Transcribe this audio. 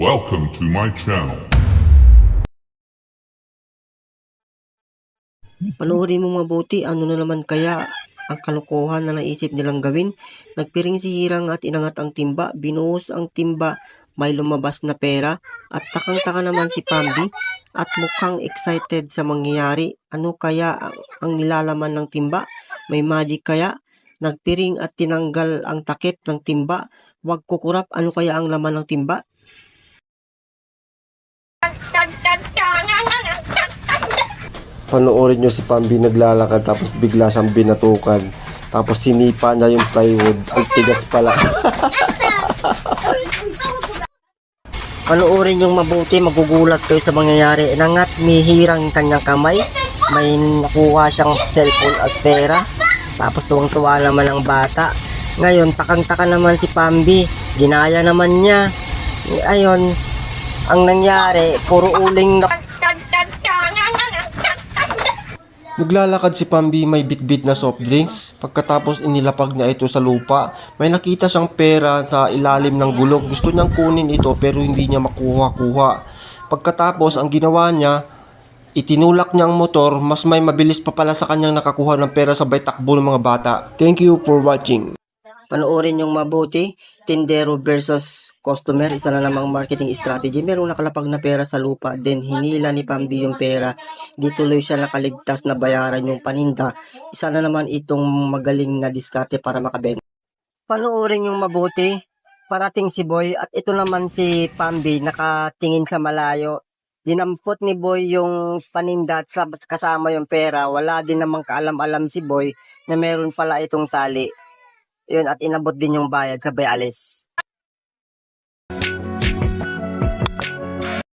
Welcome to my channel. Panoorin mo mabuti, ano na naman kaya ang kalokohan na naisip nilang gawin. Nagpiring si Hirang at inangat ang timba, binuhos ang timba, may lumabas na pera, at takang-taka naman si Pambi at mukhang excited sa mangyayari. Ano kaya ang nilalaman ng timba? May magic kaya? Nagpiring at tinanggal ang takip ng timba. Huwag kukurap, ano kaya ang laman ng timba? Panoorin nyo si Pambi naglalakad tapos bigla siyang binatukan. Tapos sinipa niya yung plywood. Ang tigas pala. Panoorin yung mabuti, magugulat kayo sa mangyayari. Inangat ni Hirang kanyang kamay. May nakuha siyang cellphone at pera. Tapos tuwang-tuwa naman ang bata. Ngayon, takang-taka naman si Pambi. Ginaya naman niya. Ayon, ang nangyari, puro uling na... Naglalakad si Pambi may bitbit na soft drinks. Pagkatapos inilapag niya ito sa lupa, may nakita siyang pera sa ilalim ng gulong. Gusto niyang kunin ito pero hindi niya makuha-kuha. Pagkatapos ang ginawa niya, itinulak niya ang motor. Mas may mabilis pa pala sa kanyang nakakuha ng pera sabay takbo ng mga bata. Thank you for watching. Panoorin yung mabuti, tindero versus customer, isa na namang marketing strategy. Merong nakalapag na pera sa lupa, then hinila ni Pambi yung pera. Di tuloy siya nakaligtas na bayaran yung paninda. Isa na naman itong magaling na diskarte para makabenta. Panoorin yung mabuti, parating si Boy at ito naman si Pambi nakatingin sa malayo. Dinampot ni Boy yung paninda at kasama yung pera. Wala din namang kaalam-alam si Boy na meron pala itong tali. Yun, at inabot din yung bayad sabay alis.